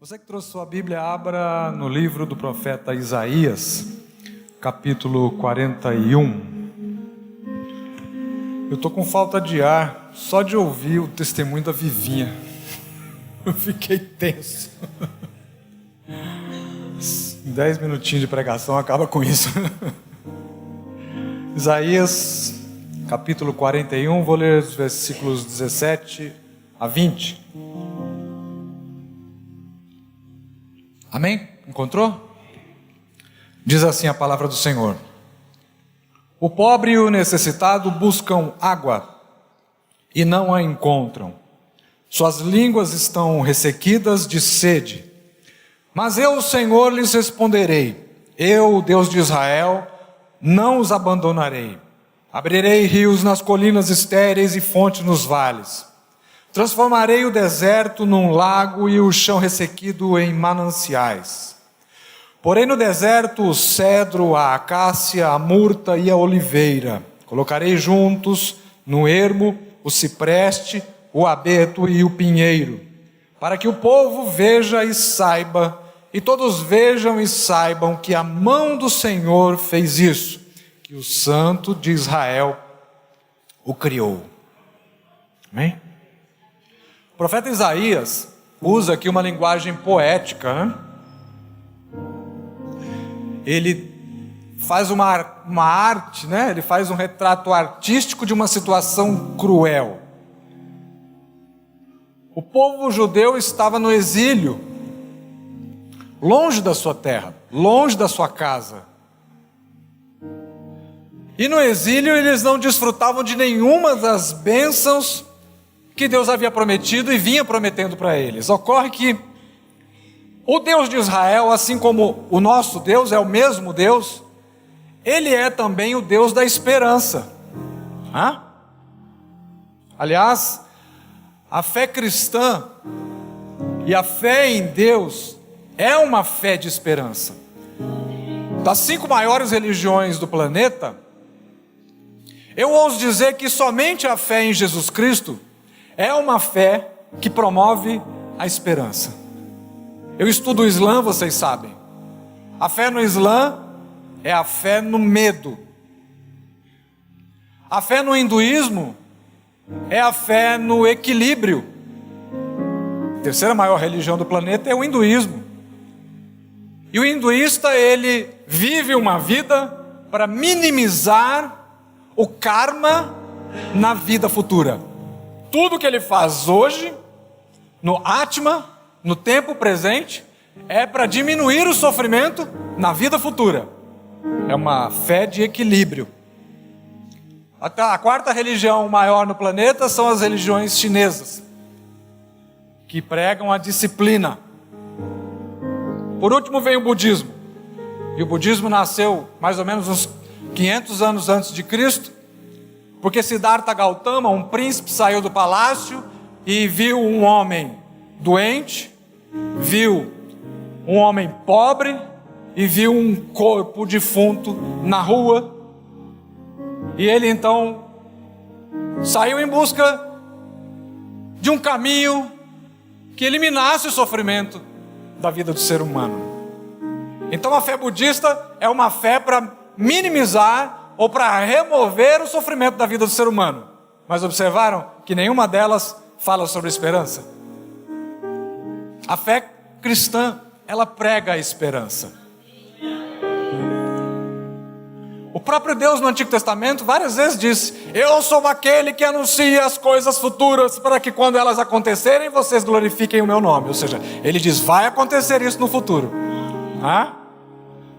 Você que trouxe sua Bíblia, abra no livro do profeta Isaías, capítulo 41. Eu estou com falta de ar, só de ouvir o testemunho da Vivinha. Eu fiquei tenso. 10 minutinhos de pregação acaba com isso. Isaías, capítulo 41, vou ler os versículos 17 a 20. Amém? Encontrou? Diz assim a palavra do Senhor: o pobre e o necessitado buscam água e não a encontram. Suas línguas estão ressequidas de sede. Mas eu, o Senhor, lhes responderei. Eu, o Deus de Israel, não os abandonarei. Abrirei rios nas colinas estéreis e fontes nos vales. Transformarei o deserto num lago e o chão ressequido em mananciais. Porém no deserto o cedro, a acácia, a murta e a oliveira. Colocarei juntos no ermo o cipreste, o abeto e o pinheiro, para que o povo veja e saiba, e todos vejam e saibam que a mão do Senhor fez isso, que o Santo de Israel o criou. Amém? O profeta Isaías usa aqui uma linguagem poética, né? Ele faz uma arte, né? Ele faz um retrato artístico de uma situação cruel. O povo judeu estava no exílio, longe da sua terra, longe da sua casa. E no exílio eles não desfrutavam de nenhuma das bênçãos que Deus havia prometido e vinha prometendo para eles. Ocorre que o Deus de Israel, assim como o nosso Deus é o mesmo Deus, Ele é também o Deus da esperança. Aliás, a fé cristã e a fé em Deus é uma fé de esperança. Das 5 maiores religiões do planeta, eu ouso dizer que somente a fé em Jesus Cristo é uma fé que promove a esperança. Eu estudo o Islã, vocês sabem. A fé no Islã é a fé no medo. A fé no hinduísmo é a fé no equilíbrio. A terceira maior religião do planeta é o hinduísmo. E o hinduísta, ele vive uma vida para minimizar o karma na vida futura. Tudo que ele faz hoje, no Atma, no tempo presente, é para diminuir o sofrimento na vida futura. É uma fé de equilíbrio. A 4ª religião maior no planeta são as religiões chinesas, que pregam a disciplina. Por último vem o budismo. E o budismo nasceu mais ou menos uns 500 anos antes de Cristo, porque Siddhartha Gautama, um príncipe, saiu do palácio e viu um homem doente, viu um homem pobre e viu um corpo defunto na rua. E ele então saiu em busca de um caminho que eliminasse o sofrimento da vida do ser humano. Então a fé budista é uma fé para minimizar ou para remover o sofrimento da vida do ser humano. Mas observaram que nenhuma delas fala sobre esperança? A fé cristã, ela prega a esperança. O próprio Deus no Antigo Testamento várias vezes disse: eu sou aquele que anuncia as coisas futuras, para que quando elas acontecerem, vocês glorifiquem o meu nome. Ou seja, ele diz, vai acontecer isso no futuro.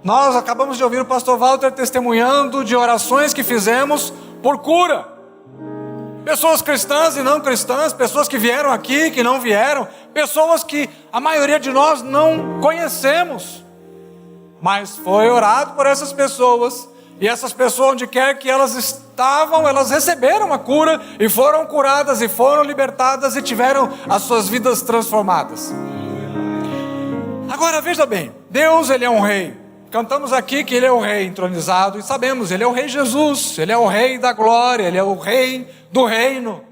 Nós acabamos de ouvir o pastor Walter testemunhando de orações que fizemos por cura. Pessoas cristãs e não cristãs, pessoas que vieram aqui, que não vieram, pessoas que a maioria de nós não conhecemos. Mas foi orado por essas pessoas, e essas pessoas, onde quer que elas estavam, elas receberam a cura, e foram curadas, e foram libertadas, e tiveram as suas vidas transformadas. Agora veja bem, Deus, Ele é um rei. Cantamos aqui que Ele é o Rei entronizado, e sabemos, Ele é o Rei Jesus, Ele é o Rei da glória, Ele é o Rei do reino.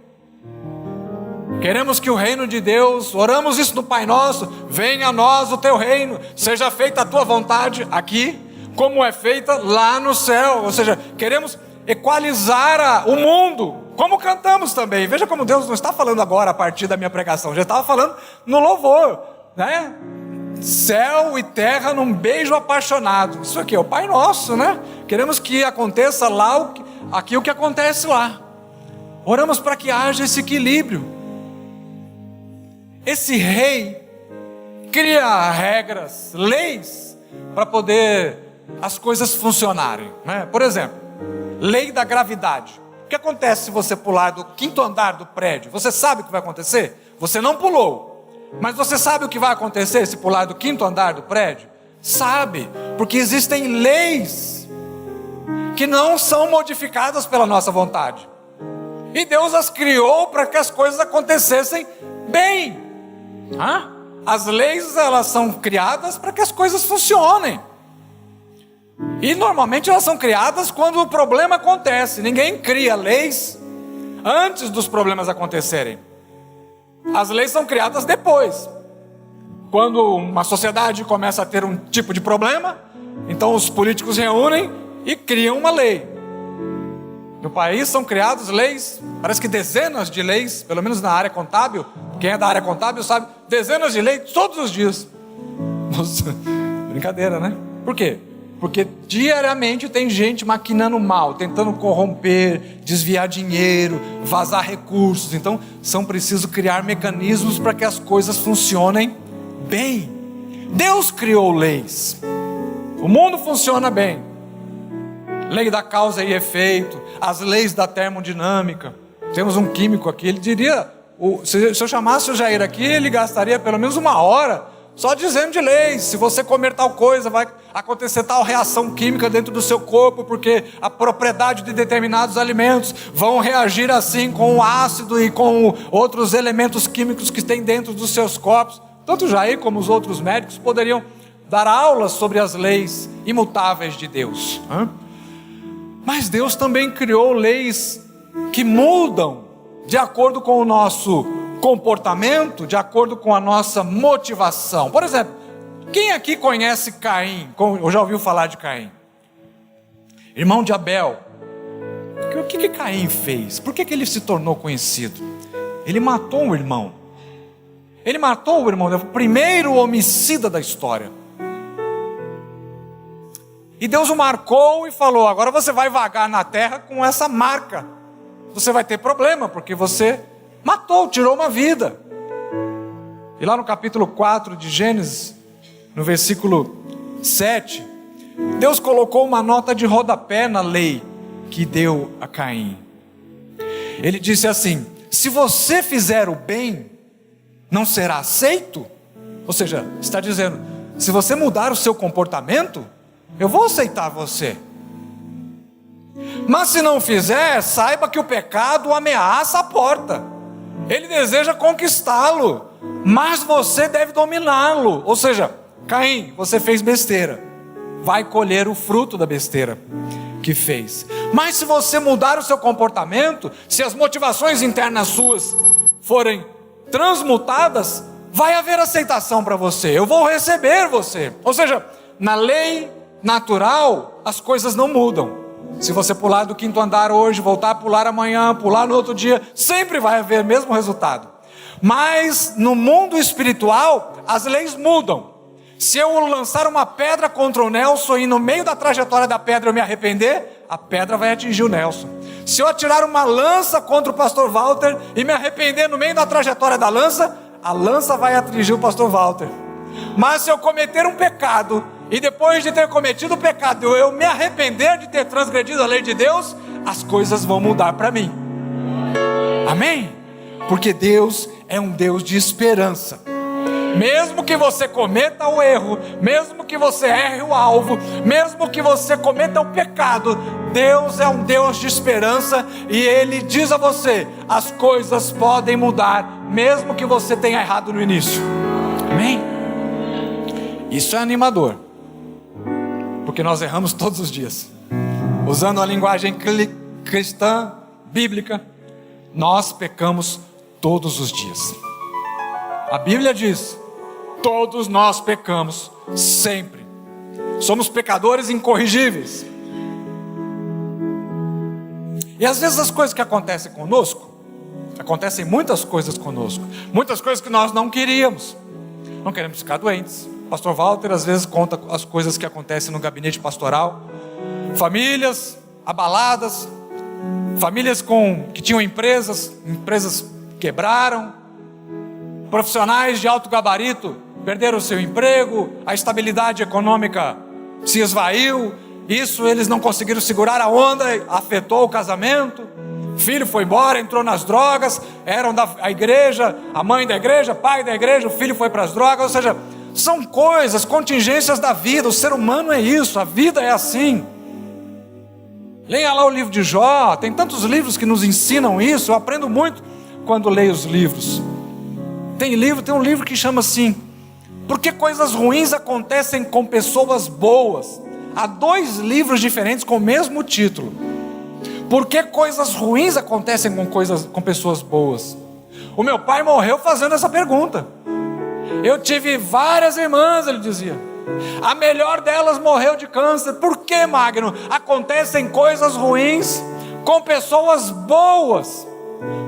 Queremos que o reino de Deus, oramos isso no Pai Nosso, venha a nós o teu reino, seja feita a tua vontade aqui, como é feita lá no céu. Ou seja, queremos equalizar o mundo, como cantamos também. Veja como Deus não está falando agora a partir da minha pregação, já estava falando no louvor, né? Céu e terra num beijo apaixonado. Isso aqui é o Pai Nosso, né? Queremos que aconteça lá aqui o que acontece lá. Oramos para que haja esse equilíbrio. Esse rei cria regras, leis, para poder as coisas funcionarem, né? Por exemplo, lei da gravidade. O que acontece se você pular do 5º andar do prédio? Você sabe o que vai acontecer? Você não pulou, mas você sabe o que vai acontecer se pular do 5º andar do prédio? Sabe, porque existem leis que não são modificadas pela nossa vontade, e Deus as criou para que as coisas acontecessem bem. As leis, elas são criadas para que as coisas funcionem, e normalmente elas são criadas quando o problema acontece. Ninguém cria leis antes dos problemas acontecerem. As leis são criadas depois. Quando uma sociedade começa a ter um tipo de problema, então os políticos reúnem e criam uma lei. No país são criadas leis, parece que dezenas de leis, pelo menos na área contábil. Quem é da área contábil sabe, dezenas de leis todos os dias. Nossa, brincadeira, né? Por quê? Porque diariamente tem gente maquinando mal, tentando corromper, desviar dinheiro, vazar recursos. Então são precisos criar mecanismos para que as coisas funcionem bem. Deus criou leis, o mundo funciona bem. Lei da causa e efeito, as leis da termodinâmica. Temos um químico aqui, ele diria, se eu chamasse o Jair aqui, ele gastaria pelo menos 1 hora só dizendo de leis. Se você comer tal coisa, vai acontecer tal reação química dentro do seu corpo, porque a propriedade de determinados alimentos vão reagir assim com o ácido e com outros elementos químicos que tem dentro dos seus corpos. Tanto Jair como os outros médicos poderiam dar aulas sobre as leis imutáveis de Deus. Mas Deus também criou leis que mudam de acordo com o nosso comportamento, de acordo com a nossa motivação. Por exemplo, quem aqui conhece Caim? Ou já ouviu falar de Caim? Irmão de Abel. O que Caim fez? Por que ele se tornou conhecido? Ele matou um irmão. Ele matou o irmão, o primeiro homicida da história. E Deus o marcou e falou: agora você vai vagar na terra com essa marca. Você vai ter problema, porque você matou, tirou uma vida. E lá no capítulo 4 de Gênesis, no versículo 7, Deus colocou uma nota de rodapé na lei que deu a Caim. Ele disse assim: se você fizer o bem, não será aceito? Ou seja, está dizendo, se você mudar o seu comportamento, eu vou aceitar você. Mas se não fizer, saiba que o pecado ameaça a porta. Ele deseja conquistá-lo, mas você deve dominá-lo. Ou seja, Caim, você fez besteira, vai colher o fruto da besteira que fez. Mas se você mudar o seu comportamento, se as motivações internas suas forem transmutadas, vai haver aceitação para você. Eu vou receber você. Ou seja, na lei natural, as coisas não mudam. Se você pular do 5º andar hoje, voltar a pular amanhã, pular no outro dia, sempre vai haver o mesmo resultado. Mas no mundo espiritual, as leis mudam. Se eu lançar uma pedra contra o Nelson e no meio da trajetória da pedra eu me arrepender, a pedra vai atingir o Nelson. Se eu atirar uma lança contra o pastor Walter e me arrepender no meio da trajetória da lança, a lança vai atingir o pastor Walter. Mas se eu cometer um pecado e depois de ter cometido o pecado eu me arrepender de ter transgredido a lei de Deus, as coisas vão mudar para mim. Amém? Porque Deus é um Deus de esperança. Mesmo que você cometa o erro, mesmo que você erre o alvo, mesmo que você cometa o pecado, Deus é um Deus de esperança e Ele diz a você, as coisas podem mudar, mesmo que você tenha errado no início. Amém? Isso é animador, porque nós erramos todos os dias. Usando a linguagem cristã, bíblica, nós pecamos todos os dias. A Bíblia diz: todos nós pecamos sempre. Somos pecadores incorrigíveis. E às vezes as coisas que acontecem conosco, acontecem muitas coisas conosco, muitas coisas que nós não queríamos. Não queremos ficar doentes. O pastor Walter às vezes conta as coisas que acontecem no gabinete pastoral. Famílias abaladas, famílias que tinham empresas quebraram, profissionais de alto gabarito perderam o seu emprego, a estabilidade econômica se esvaiu, isso eles não conseguiram segurar a onda, afetou o casamento, filho foi embora, entrou nas drogas, eram da igreja, a mãe da igreja, pai da igreja, o filho foi para as drogas, ou seja, são coisas, contingências da vida, o ser humano é isso, a vida é assim. Leia lá o livro de Jó, tem tantos livros que nos ensinam isso, eu aprendo muito quando leio os livros. Tem um livro que chama assim, Por que coisas ruins acontecem com pessoas boas? Há 2 livros diferentes com o mesmo título. Por que coisas ruins acontecem com pessoas boas? O meu pai morreu fazendo essa pergunta. Eu tive várias irmãs, ele dizia. A melhor delas morreu de câncer. Por que, Magno? Acontecem coisas ruins com pessoas boas.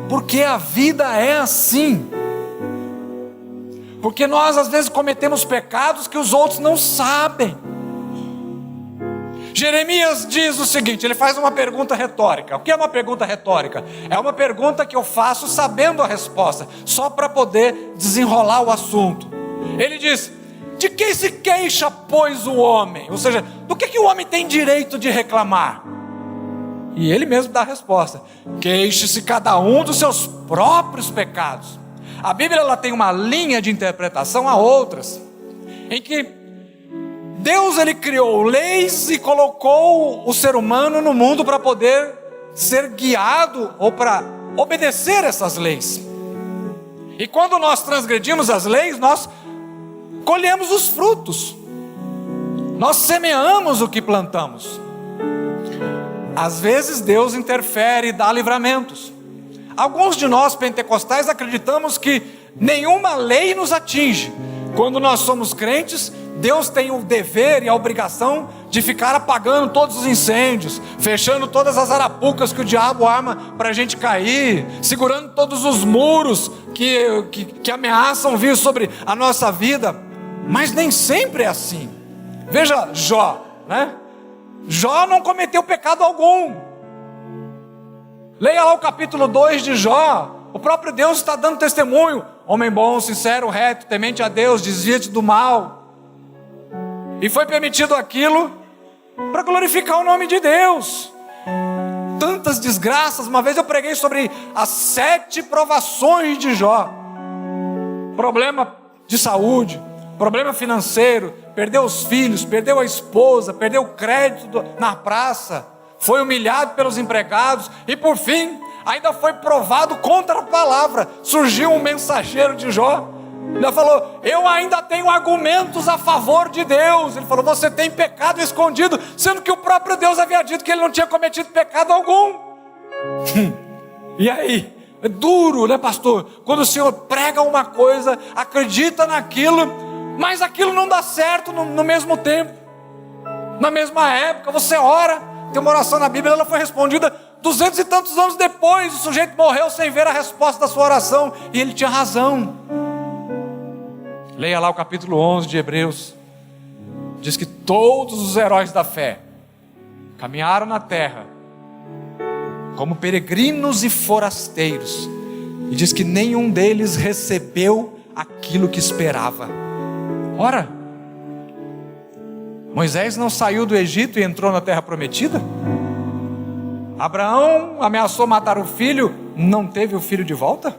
Porque a vida é assim. Porque nós às vezes cometemos pecados que os outros não sabem. Jeremias diz o seguinte, ele faz uma pergunta retórica. O que é uma pergunta retórica? É uma pergunta que eu faço sabendo a resposta, só para poder desenrolar o assunto. Ele diz: de quem se queixa, pois, o homem? Ou seja, do que o homem tem direito de reclamar? E ele mesmo dá a resposta: queixe-se cada um dos seus próprios pecados. A Bíblia ela tem uma linha de interpretação a outras, em que Deus ele criou leis e colocou o ser humano no mundo para poder ser guiado ou para obedecer essas leis. E quando nós transgredimos as leis, nós colhemos os frutos. Nós semeamos o que plantamos. Às vezes Deus interfere e dá livramentos. Alguns de nós pentecostais acreditamos que nenhuma lei nos atinge. Quando nós somos crentes, Deus tem o dever e a obrigação de ficar apagando todos os incêndios, fechando todas as arapucas que o diabo arma para a gente cair, segurando todos os muros que ameaçam vir sobre a nossa vida. Mas nem sempre é assim. Veja Jó, né? Jó não cometeu pecado algum. Leia lá o capítulo 2 de Jó. O próprio Deus está dando testemunho. Homem bom, sincero, reto, temente a Deus, desvia-te do mal. E foi permitido aquilo para glorificar o nome de Deus. Tantas desgraças. Uma vez eu preguei sobre as 7 provações de Jó. Problema de saúde, problema financeiro, perdeu os filhos, perdeu a esposa, perdeu o crédito na praça, foi humilhado pelos empregados e por fim ainda foi provado contra a palavra. Surgiu um mensageiro de Jó, ele falou: eu ainda tenho argumentos a favor de Deus. Ele falou: você tem pecado escondido, sendo que o próprio Deus havia dito que ele não tinha cometido pecado algum. E aí? É duro, né, pastor? Quando o Senhor prega uma coisa, acredita naquilo, mas aquilo não dá certo no mesmo tempo, na mesma época. Você ora, tem uma oração na Bíblia, ela foi respondida 200 e tantos anos depois. O sujeito morreu sem ver a resposta da sua oração, e ele tinha razão. Leia lá o capítulo 11 de Hebreus. Diz que todos os heróis da fé caminharam na terra como peregrinos e forasteiros, e diz que nenhum deles recebeu aquilo que esperava. Ora, Moisés não saiu do Egito e entrou na terra prometida? Abraão ameaçou matar o filho, não teve o filho de volta?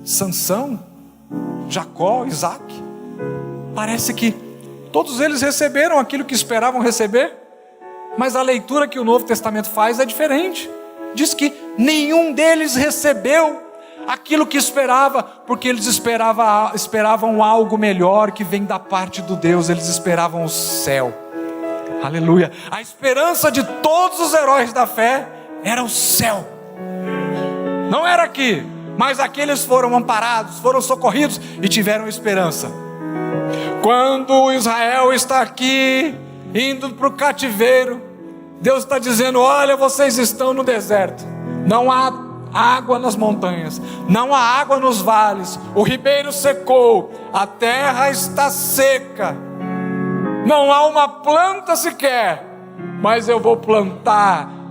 Sansão, Jacó, Isaac, parece que todos eles receberam aquilo que esperavam receber, mas a leitura que o Novo Testamento faz é diferente. Diz que nenhum deles recebeu aquilo que esperava, porque eles esperavam algo melhor que vem da parte do Deus. Eles esperavam o céu. Aleluia. A esperança de todos os heróis da fé era o céu. Não era aqui, mas aqueles foram amparados, foram socorridos e tiveram esperança. Quando Israel está aqui, indo para o cativeiro, Deus está dizendo: olha, vocês estão no deserto, não há água nas montanhas, não há água nos vales, o ribeiro secou, a terra está seca, não há uma planta sequer, mas eu vou plantar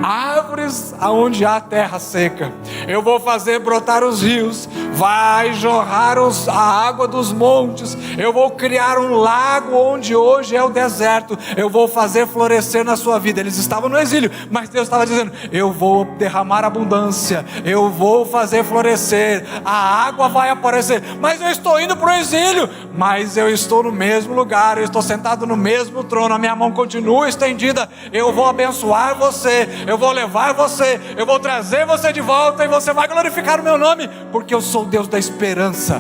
árvores aonde há terra seca, eu vou fazer brotar os rios, vai jorrar a água dos montes, eu vou criar um lago onde hoje é o deserto, eu vou fazer florescer na sua vida. Eles estavam no exílio, mas Deus estava dizendo: eu vou derramar abundância, eu vou fazer florescer, a água vai aparecer. Mas eu estou indo para o exílio, mas eu estou no mesmo lugar, eu estou sentado no mesmo trono, a minha mão continua estendida, eu vou abençoar você, eu vou levar você, eu vou trazer você de volta, e você vai glorificar o meu nome, porque eu sou o Deus da esperança.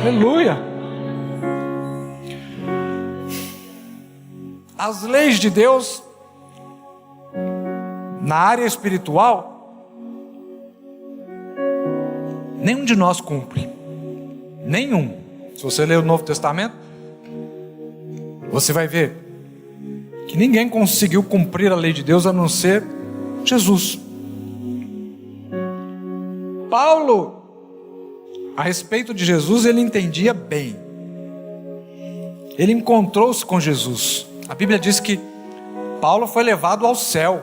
Aleluia. As leis de Deus na área espiritual, nenhum de nós cumpre, nenhum. Se você ler o Novo Testamento, você vai ver que ninguém conseguiu cumprir a lei de Deus a não ser Jesus. Paulo, a respeito de Jesus, ele entendia bem. Ele encontrou-se com Jesus. A Bíblia diz que Paulo foi levado ao céu.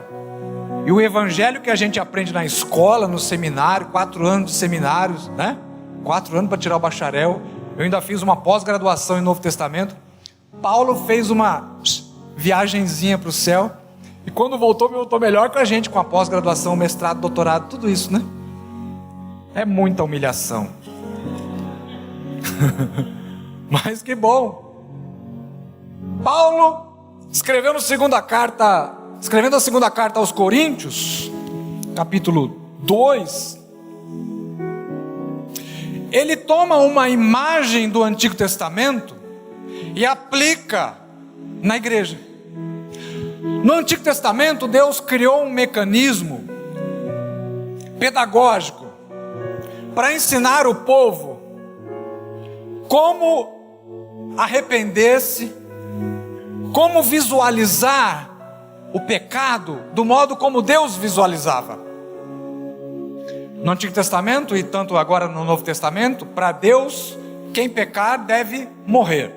E o evangelho que a gente aprende na escola, no seminário, 4 anos de seminários, né? 4 anos para tirar o bacharel. Eu ainda fiz uma pós-graduação em Novo Testamento. Paulo fez uma viagenzinha para o céu. E quando voltou melhor que a gente, com a pós-graduação, mestrado, doutorado, tudo isso, né? É muita humilhação. Mas que bom. Paulo, escrevendo a segunda carta aos Coríntios, capítulo 2, ele toma uma imagem do Antigo Testamento e aplica na igreja. No Antigo Testamento, Deus criou um mecanismo pedagógico para ensinar o povo como arrepender-se, como visualizar o pecado do modo como Deus visualizava. No Antigo Testamento e tanto agora no Novo Testamento, para Deus, quem pecar deve morrer.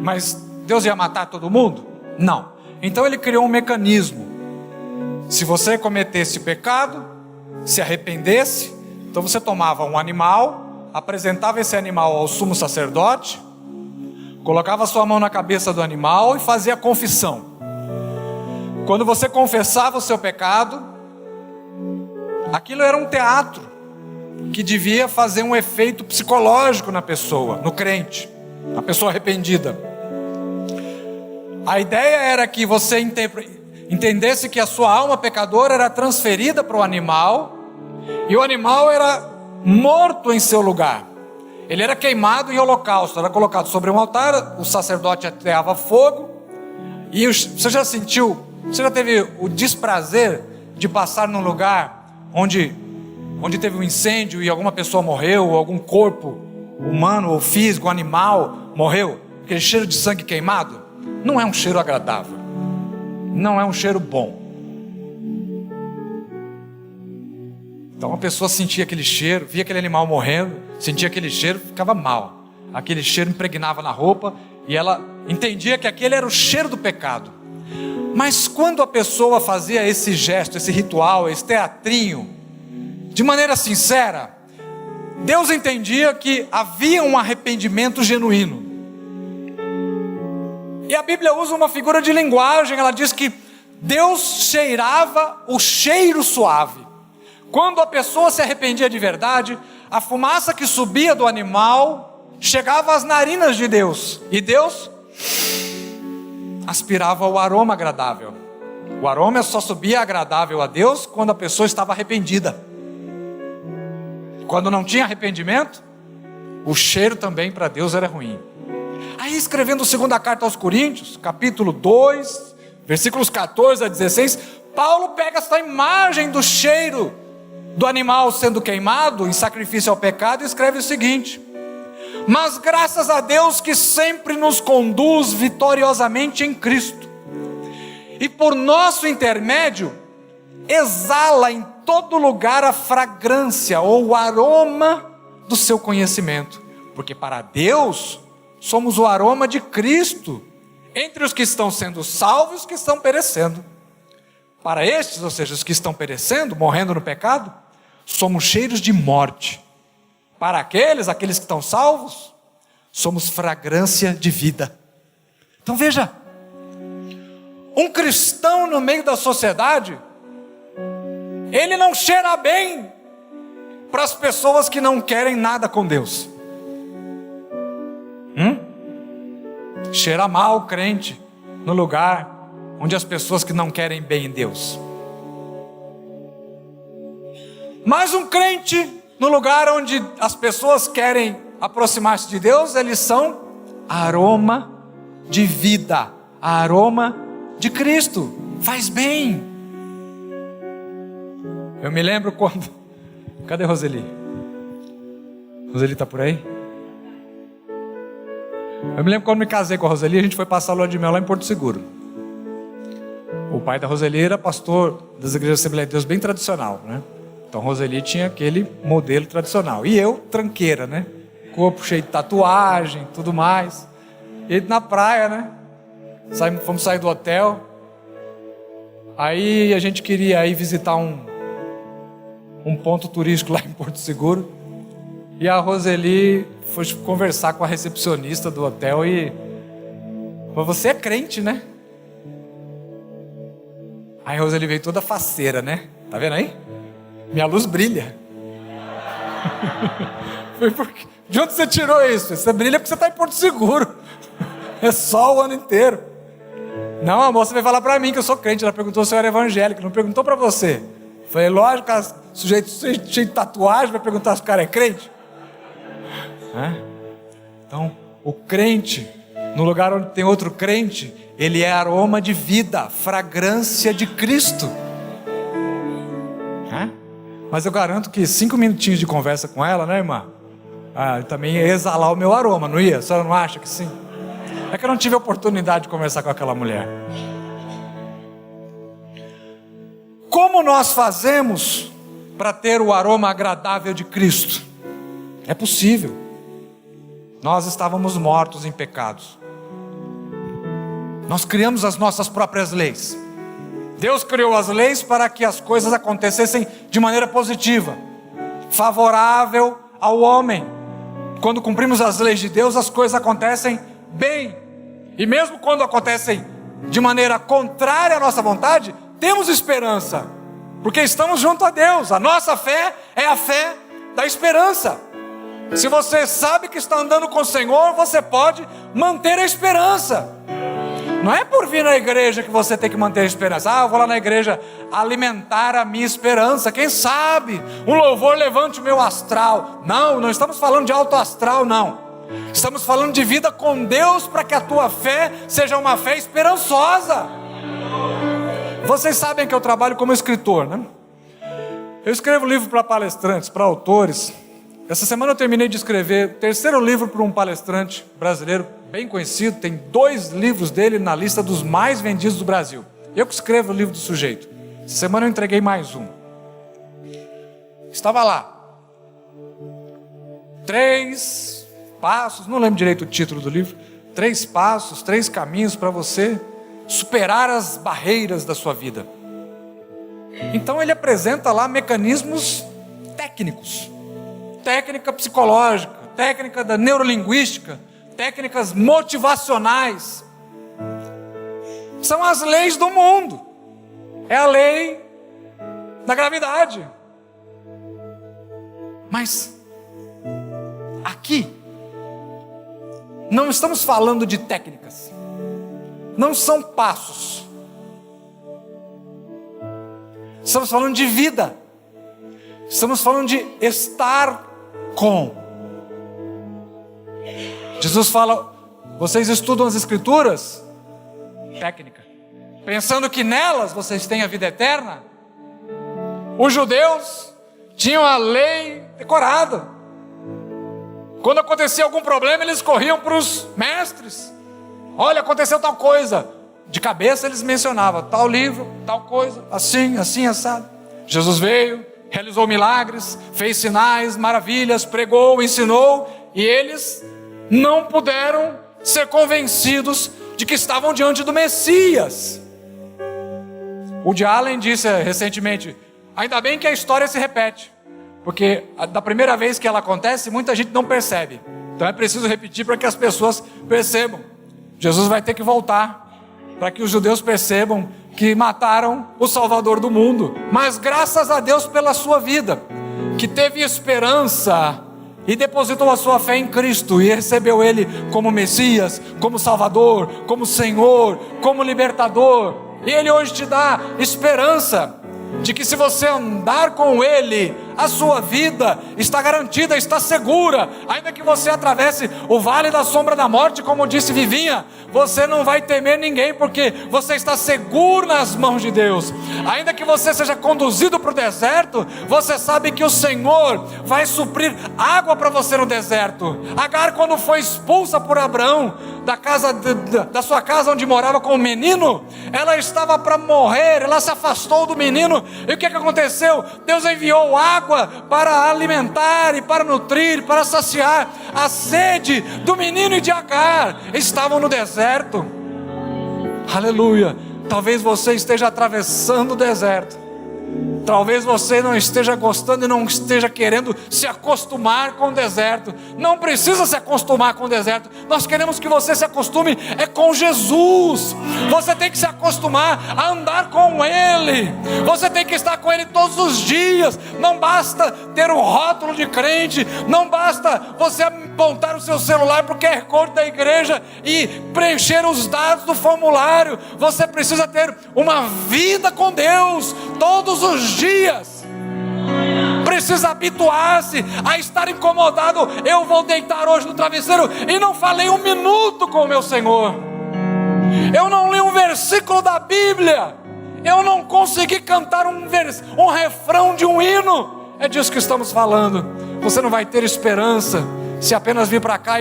Mas Deus ia matar todo mundo? Não. Então ele criou um mecanismo. Se você cometesse pecado, se arrependesse, então você tomava um animal, apresentava esse animal ao sumo sacerdote, colocava sua mão na cabeça do animal e fazia a confissão. Quando você confessava o seu pecado, aquilo era um teatro que devia fazer um efeito psicológico na pessoa, no crente, na pessoa arrependida. A ideia era que você entendesse que a sua alma pecadora era transferida para o animal, e o animal era morto em seu lugar. Ele era queimado em holocausto, era colocado sobre um altar, o sacerdote ateava fogo. E você já teve o desprazer de passar num lugar onde teve um incêndio e alguma pessoa morreu, ou algum corpo humano ou físico, animal morreu? Aquele cheiro de sangue queimado não é um cheiro agradável, não é um cheiro bom. Então a pessoa sentia aquele cheiro, via aquele animal morrendo, sentia aquele cheiro, ficava mal. Aquele cheiro impregnava na roupa e ela entendia que aquele era o cheiro do pecado. Mas quando a pessoa fazia esse gesto, esse ritual, esse teatrinho, de maneira sincera, Deus entendia que havia um arrependimento genuíno. E a Bíblia usa uma figura de linguagem, ela diz que Deus cheirava o cheiro suave. Quando a pessoa se arrependia de verdade, a fumaça que subia do animal chegava às narinas de Deus, e Deus aspirava o aroma agradável. O aroma só subia agradável a Deus quando a pessoa estava arrependida. Quando não tinha arrependimento, o cheiro também para Deus era ruim. Aí, escrevendo a segunda carta aos Coríntios, capítulo 2, versículos 14 a 16, Paulo pega essa imagem do cheiro do animal sendo queimado em sacrifício ao pecado, escreve o seguinte: mas graças a Deus que sempre nos conduz vitoriosamente em Cristo, e por nosso intermédio exala em todo lugar a fragrância ou o aroma do seu conhecimento, porque para Deus somos o aroma de Cristo entre os que estão sendo salvos e os que estão perecendo. Para estes, ou seja, os que estão perecendo, morrendo no pecado, somos cheiros de morte. Para aqueles que estão salvos, somos fragrância de vida. Então veja, um cristão no meio da sociedade, ele não cheira bem para as pessoas que não querem nada com Deus. Cheira mal o crente no lugar onde as pessoas que não querem bem em Deus. Mas um crente no lugar onde as pessoas querem aproximar-se de Deus, eles são aroma de vida, aroma de Cristo, faz bem. Eu me lembro quando... Cadê Roseli? Roseli está por aí? Eu me lembro quando me casei com a Roseli, a gente foi passar a lua de mel lá em Porto Seguro. O pai da Roseli era pastor das igrejas da Assembleia de Deus, bem tradicional, né? Então Roseli tinha aquele modelo tradicional. E eu, tranqueira, né? Corpo cheio de tatuagem, tudo mais. E na praia, né? Fomos sair do hotel. Aí a gente queria ir visitar um ponto turístico lá em Porto Seguro. E a Roseli foi conversar com a recepcionista do hotel e falou: você é crente, né? Aí a Roseli veio toda faceira, né? Tá vendo aí? Minha luz brilha. Foi porque... De onde você tirou isso? Você brilha porque você está em Porto Seguro. É sol o ano inteiro. Não, a moça veio falar para mim que eu sou crente. Ela perguntou se eu era evangélico, não perguntou para você. Falei, lógico, sujeito cheio de tatuagem vai perguntar se o cara é crente. Então, o crente, no lugar onde tem outro crente, ele é aroma de vida, fragrância de Cristo. Mas eu garanto que 5 minutinhos de conversa com ela, né, irmã? Também ia exalar o meu aroma, não ia? A senhora não acha que sim? É que eu não tive a oportunidade de conversar com aquela mulher. Como nós fazemos para ter o aroma agradável de Cristo? É possível. Nós estávamos mortos em pecados. Nós criamos as nossas próprias leis. Deus criou as leis para que as coisas acontecessem de maneira positiva, favorável ao homem. Quando cumprimos as leis de Deus, as coisas acontecem bem. E mesmo quando acontecem de maneira contrária à nossa vontade, temos esperança, porque estamos junto a Deus. A nossa fé é a fé da esperança. Se você sabe que está andando com o Senhor, você pode manter a esperança. Não é por vir na igreja que você tem que manter a esperança. Eu vou lá na igreja alimentar a minha esperança. Quem sabe um louvor levante o meu astral. Não estamos falando de alto astral, não. Estamos falando de vida com Deus, para que a tua fé seja uma fé esperançosa. Vocês sabem que eu trabalho como escritor, né? Eu escrevo livro para palestrantes, para autores. Essa semana eu terminei de escrever o 3º livro para um palestrante brasileiro bem conhecido. Tem 2 livros dele na lista dos mais vendidos do Brasil. Eu que escrevo o livro do sujeito. Essa semana eu entreguei mais um. Estava lá. 3 passos, não lembro direito o título do livro. 3 passos, 3 caminhos para você superar as barreiras da sua vida. Então ele apresenta lá mecanismos técnicos. Técnica psicológica, técnica da neurolinguística, técnicas motivacionais. São as leis do mundo. É a lei da gravidade. Mas aqui não estamos falando de técnicas. Não são passos. Estamos falando de vida. Estamos falando de estar com. Jesus fala: vocês estudam as escrituras? Técnica. Pensando que nelas vocês têm a vida eterna? Os judeus tinham a lei decorada. Quando acontecia algum problema, eles corriam para os mestres. Olha, aconteceu tal coisa. De cabeça eles mencionavam tal livro, tal coisa, assim, assim, assado. Jesus veio, realizou milagres, fez sinais, maravilhas, pregou, ensinou, e eles não puderam ser convencidos de que estavam diante do Messias. Woody Allen disse recentemente: ainda bem que a história se repete, porque da primeira vez que ela acontece, muita gente não percebe. Então é preciso repetir para que as pessoas percebam. Jesus vai ter que voltar, para que os judeus percebam que mataram o Salvador do mundo. Mas graças a Deus pela sua vida, que teve esperança e depositou a sua fé em Cristo e recebeu Ele como Messias, como Salvador, como Senhor, como Libertador. E Ele hoje te dá esperança de que se você andar com Ele, a sua vida está garantida, está segura. Ainda que você atravesse o vale da sombra da morte, como disse Vivinha, você não vai temer ninguém, porque você está seguro nas mãos de Deus. Ainda que você seja conduzido para o deserto, você sabe que o Senhor vai suprir água para você no deserto. Agar, quando foi expulsa por Abraão da sua casa onde morava com o menino, ela estava para morrer, ela se afastou do menino. E o que aconteceu? Deus enviou água para alimentar e para nutrir, para saciar a sede do menino e de Agar. Estavam no deserto. Aleluia. Talvez você esteja atravessando o deserto. Talvez você não esteja gostando e não esteja querendo se acostumar com o deserto. Não precisa se acostumar com o deserto. Nós queremos que você se acostume com Jesus. Você tem que se acostumar a andar com Ele. Você tem que estar com Ele todos os dias. Não basta ter um rótulo de crente. Não basta você apontar o seu celular para o QR Code da igreja e preencher os dados do formulário. Você precisa ter uma vida com Deus todos os dias. Precisa habituar-se a estar incomodado. Eu vou deitar hoje no travesseiro e não falei um minuto com o meu Senhor. Eu não li um versículo da Bíblia. Eu não consegui cantar um refrão de um hino. É disso que estamos falando. Você não vai ter esperança se apenas vir para cá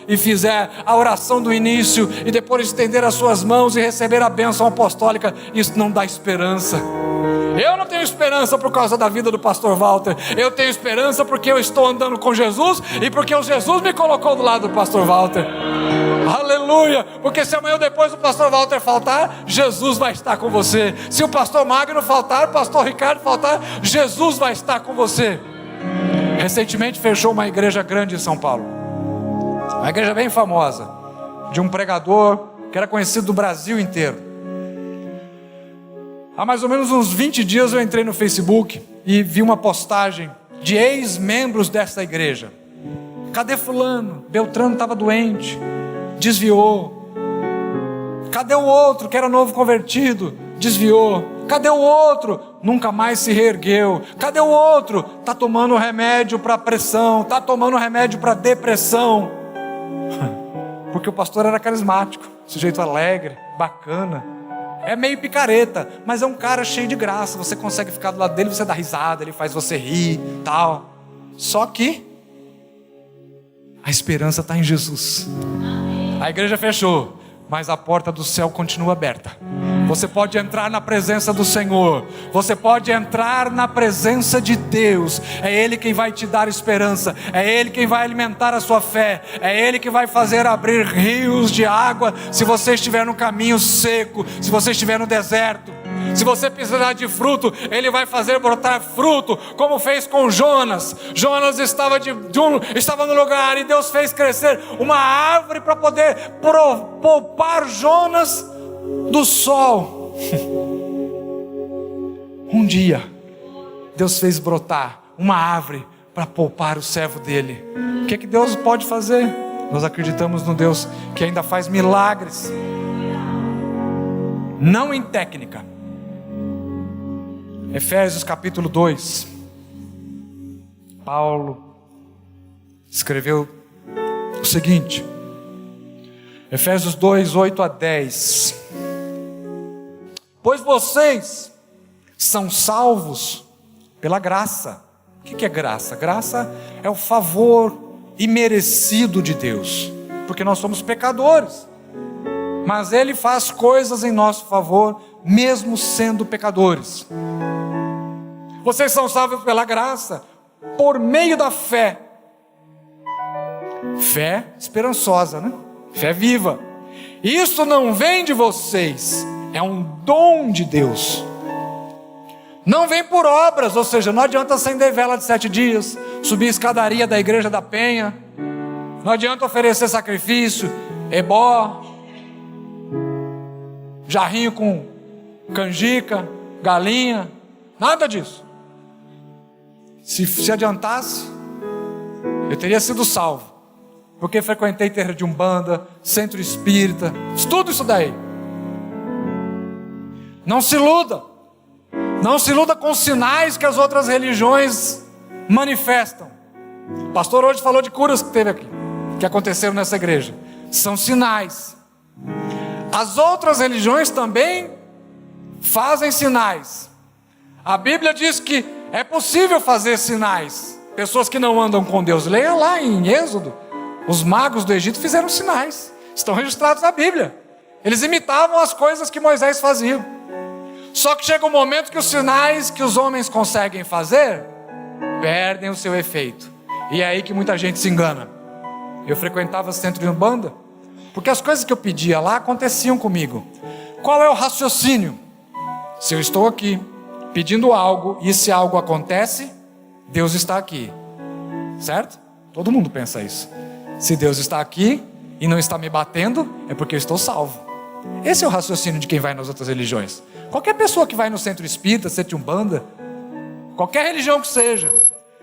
e fizer a oração do início e depois estender as suas mãos e receber a bênção apostólica. Isso não dá esperança. Eu não tenho esperança por causa da vida do pastor Walter. Eu tenho esperança porque eu estou andando com Jesus e porque o Jesus me colocou do lado do pastor Walter. Aleluia. Porque se amanhã ou depois o pastor Walter faltar, Jesus vai estar com você. Se o pastor Magno faltar, o pastor Ricardo faltar, Jesus vai estar com você. Recentemente fechou uma igreja grande em São Paulo, uma igreja bem famosa, de um pregador que era conhecido do Brasil inteiro. Há mais ou menos uns 20 dias eu entrei no Facebook e vi uma postagem de ex-membros dessa igreja. Cadê fulano? Beltrano estava doente, desviou. Cadê o outro que era novo convertido? Desviou. Cadê o outro? Nunca mais se reergueu. Cadê o outro? Está tomando remédio para pressão, está tomando remédio para depressão. Porque o pastor era carismático, sujeito alegre, bacana. É meio picareta, mas é um cara cheio de graça. Você consegue ficar do lado dele, você dá risada, ele faz você rir, tal. Só que a esperança está em Jesus. A igreja fechou, mas a porta do céu continua aberta. Você pode entrar na presença do Senhor. Você pode entrar na presença de Deus. É Ele quem vai te dar esperança. É Ele quem vai alimentar a sua fé. É Ele que vai fazer abrir rios de água se você estiver no caminho seco, se você estiver no deserto. Se você precisar de fruto, Ele vai fazer brotar fruto, como fez com Jonas. Jonas estava no lugar e Deus fez crescer uma árvore para poder poupar Jonas do sol. Um dia Deus fez brotar uma árvore para poupar o servo dele. O que Deus pode fazer? Nós acreditamos no Deus que ainda faz milagres, não em técnica. Efésios capítulo 2, Paulo escreveu o seguinte, Efésios 2, 8 a 10: pois vocês são salvos pela graça, O que é graça? Graça é o favor imerecido de Deus, porque nós somos pecadores, mas Ele faz coisas em nosso favor, mesmo sendo pecadores. Vocês são salvos pela graça, por meio da fé. Fé esperançosa, né? Fé viva. Isso não vem de vocês, é um dom de Deus. Não vem por obras, ou seja, não adianta acender vela de 7 dias, subir a escadaria da igreja da Penha, não adianta oferecer sacrifício, ebó, jarrinho com canjica, galinha, nada disso. Se adiantasse, eu teria sido salvo, porque frequentei terreiro de Umbanda, centro espírita, tudo isso daí. Não se iluda. Não se iluda com os sinais que as outras religiões manifestam. O pastor hoje falou de curas que teve aqui, que aconteceram nessa igreja. São sinais. As outras religiões também fazem sinais. A Bíblia diz que é possível fazer sinais. Pessoas que não andam com Deus, leia lá em Êxodo. Os magos do Egito fizeram sinais. Estão registrados na Bíblia. Eles imitavam as coisas que Moisés fazia. Só que chega um momento que os sinais que os homens conseguem fazer perdem o seu efeito. E é aí que muita gente se engana. Eu frequentava centro de Umbanda, porque as coisas que eu pedia lá aconteciam comigo. Qual é o raciocínio? Se eu estou aqui pedindo algo e esse algo acontece, Deus está aqui, certo? Todo mundo pensa isso. Se Deus está aqui e não está me batendo, é porque eu estou salvo. Esse é o raciocínio de quem vai nas outras religiões. Qualquer pessoa que vai no centro espírita, centro de Umbanda, qualquer religião que seja,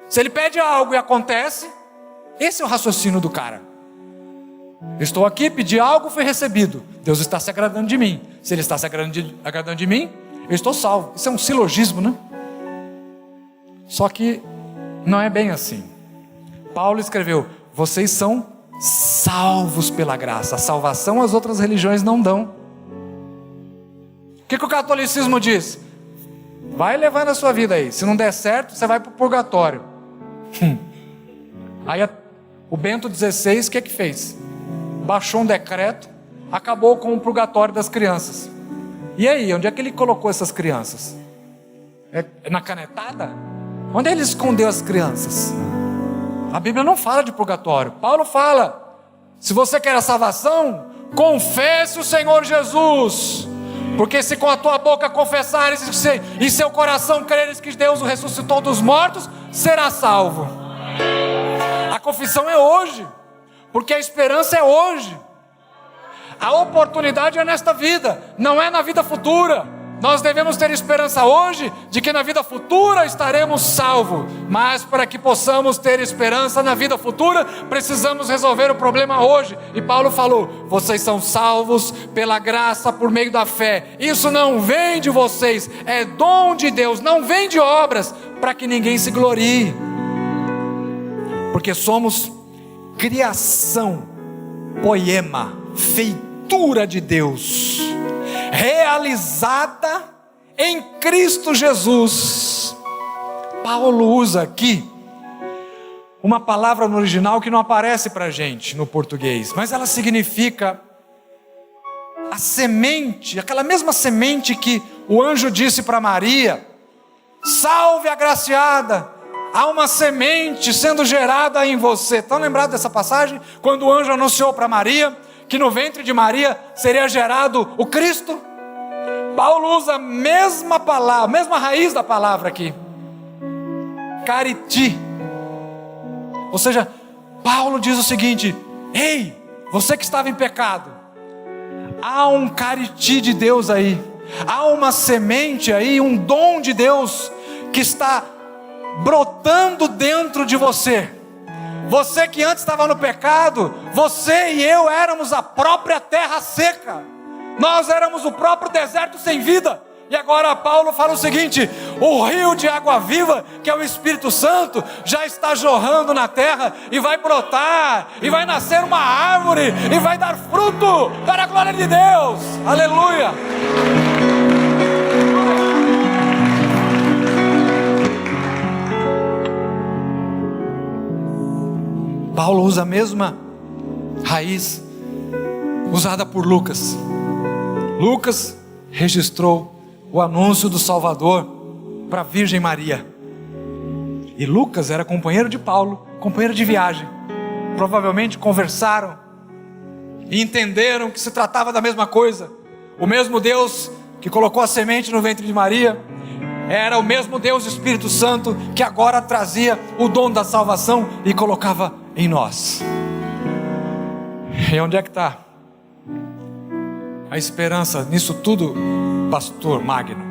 se ele pede algo e acontece, esse é o raciocínio do cara. Eu estou aqui, pedi algo, foi recebido. Deus está se agradando de mim. Se Ele está se agradando de mim, eu estou salvo. Isso é um silogismo, né? Só que não é bem assim. Paulo escreveu: vocês são salvos pela graça. A salvação as outras religiões não dão. O que o catolicismo diz? Vai levando a sua vida aí. Se não der certo, você vai para o purgatório. Aí o Bento XVI, o que fez? Baixou um decreto, acabou com o purgatório das crianças. E aí, onde é que ele colocou essas crianças? É na canetada? Onde ele escondeu as crianças? A Bíblia não fala de purgatório. Paulo fala: se você quer a salvação, confesse o Senhor Jesus. Porque se com a tua boca confessares e seu coração creres que Deus o ressuscitou dos mortos, será salvo. A confissão é hoje, porque a esperança é hoje. A oportunidade é nesta vida, não é na vida futura. Nós devemos ter esperança hoje de que na vida futura estaremos salvos. Mas para que possamos ter esperança na vida futura, precisamos resolver o problema hoje. E Paulo falou: vocês são salvos pela graça por meio da fé. Isso não vem de vocês, é dom de Deus, não vem de obras, para que ninguém se glorie. Porque somos criação, poema, feitura de Deus, realizada em Cristo Jesus. Paulo usa aqui uma palavra no original que não aparece para a gente no português, mas ela significa a semente, aquela mesma semente que o anjo disse para Maria: salve agraciada, há uma semente sendo gerada em você. Estão lembrados dessa passagem? Quando o anjo anunciou para Maria que no ventre de Maria seria gerado o Cristo. Paulo usa a mesma palavra, a mesma raiz da palavra aqui, cariti. Ou seja, Paulo diz o seguinte: ei, você que estava em pecado, há um cariti de Deus aí, há uma semente aí, um dom de Deus que está brotando dentro de você. Você que antes estava no pecado, você e eu éramos a própria terra seca, nós éramos o próprio deserto sem vida. E agora Paulo fala o seguinte: o rio de água viva, que é o Espírito Santo, já está jorrando na terra, e vai brotar, e vai nascer uma árvore, e vai dar fruto para a glória de Deus. Aleluia. Paulo usa a mesma raiz usada por Lucas. Lucas registrou o anúncio do Salvador para a Virgem Maria. E Lucas era companheiro de Paulo, companheiro de viagem. Provavelmente conversaram e entenderam que se tratava da mesma coisa. O mesmo Deus que colocou a semente no ventre de Maria era o mesmo Deus Espírito Santo que agora trazia o dom da salvação e colocava em nós. E onde é que está a esperança nisso tudo, pastor Magno?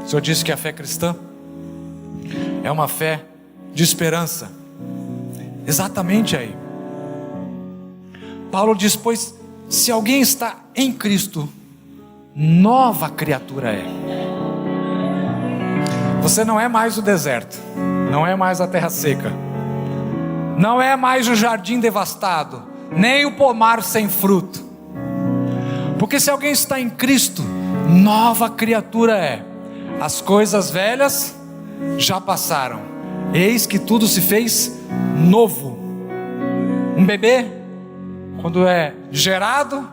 O senhor disse que a fé cristã é uma fé de esperança. Exatamente aí. Paulo diz: pois se alguém está em Cristo, nova criatura é. Você não é mais o deserto, não é mais a terra seca, não é mais o jardim devastado, nem o pomar sem fruto. Porque se alguém está em Cristo, nova criatura é. As coisas velhas já passaram, eis que tudo se fez novo. Um bebê, quando é gerado,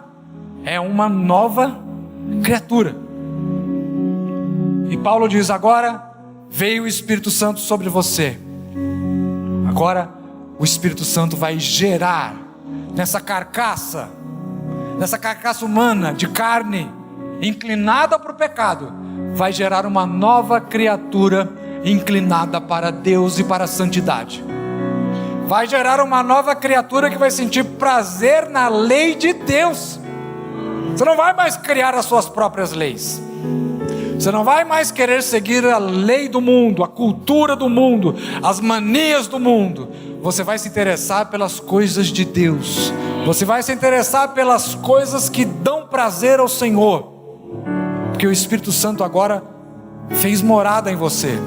é uma nova criatura. E Paulo diz: agora veio o Espírito Santo sobre você. Agora o Espírito Santo vai gerar nessa carcaça humana de carne inclinada para o pecado, vai gerar uma nova criatura inclinada para Deus e para a santidade. Vai gerar uma nova criatura que vai sentir prazer na lei de Deus. Você não vai mais criar as suas próprias leis. Você não vai mais querer seguir a lei do mundo, a cultura do mundo, as manias do mundo. Você vai se interessar pelas coisas de Deus. Você vai se interessar pelas coisas que dão prazer ao Senhor. Porque o Espírito Santo agora fez morada em você.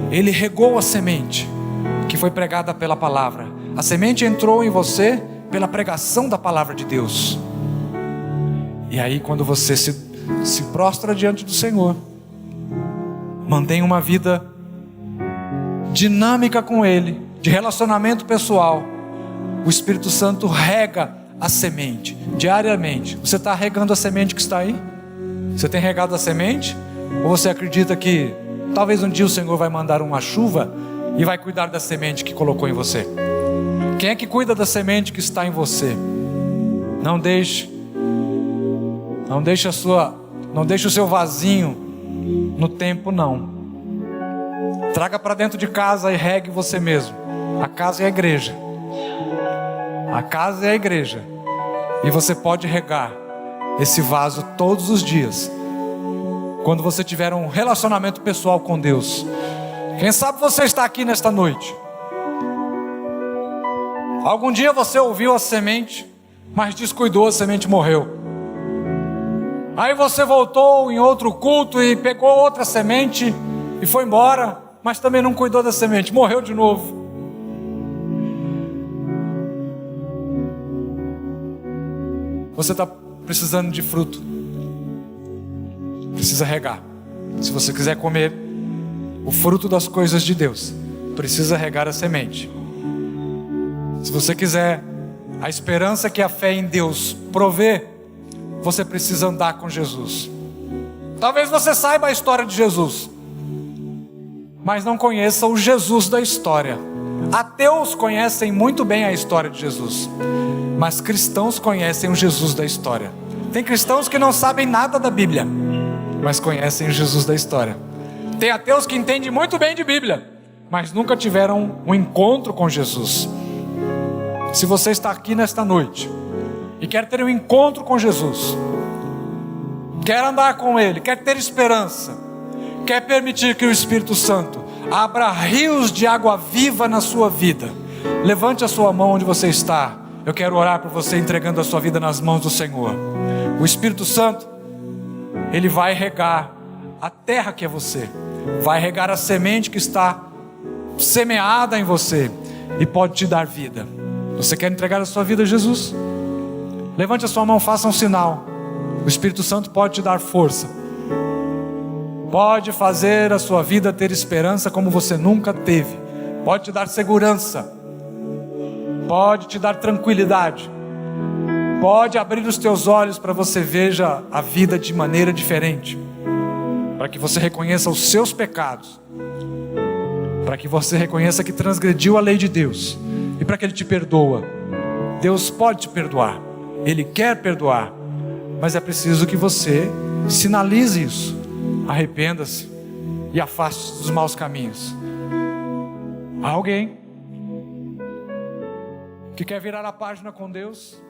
Ele regou a semente que foi pregada pela palavra. A semente entrou em você pela pregação da palavra de Deus. E aí, quando você se prostra diante do Senhor, mantém uma vida dinâmica com Ele, de relacionamento pessoal, o Espírito Santo rega a semente diariamente. Você está regando a semente que está aí? Você tem regado a semente? Ou você acredita que talvez um dia o Senhor vai mandar uma chuva e vai cuidar da semente que colocou em você? Quem é que cuida da semente que está em você? Não deixe o seu vasinho no tempo, não. Traga para dentro de casa e regue você mesmo. A casa é a igreja. A casa é a igreja. E você pode regar esse vaso todos os dias, quando você tiver um relacionamento pessoal com Deus. Quem sabe você está aqui nesta noite. Algum dia você ouviu a semente, mas descuidou, a semente morreu. Aí você voltou em outro culto e pegou outra semente e foi embora, mas também não cuidou da semente, morreu de novo. Você está precisando de fruto, precisa regar. Se você quiser comer o fruto das coisas de Deus, precisa regar a semente. Se você quiser a esperança que a fé em Deus provê, você precisa andar com Jesus. Talvez você saiba a história de Jesus, mas não conheça o Jesus da história. Ateus conhecem muito bem a história de Jesus, mas cristãos conhecem o Jesus da história. Tem cristãos que não sabem nada da Bíblia, mas conhecem o Jesus da história. Tem ateus que entendem muito bem de Bíblia, mas nunca tiveram um encontro com Jesus. Se você está aqui nesta noite e quer ter um encontro com Jesus, quer andar com Ele, quer ter esperança, quer permitir que o Espírito Santo abra rios de água viva na sua vida, levante a sua mão onde você está. Eu quero orar por você, entregando a sua vida nas mãos do Senhor. O Espírito Santo, Ele vai regar a terra que é você, vai regar a semente que está semeada em você e pode te dar vida. Você quer entregar a sua vida a Jesus? Levante a sua mão, faça um sinal. O Espírito Santo pode te dar força, pode fazer a sua vida ter esperança como você nunca teve, pode te dar segurança, pode te dar tranquilidade, pode abrir os teus olhos para você veja a vida de maneira diferente, para que você reconheça os seus pecados, para que você reconheça que transgrediu a lei de Deus e para que Ele te perdoa. Deus pode te perdoar, Ele quer perdoar, mas é preciso que você sinalize isso, arrependa-se e afaste-se dos maus caminhos. Há alguém que quer virar a página com Deus?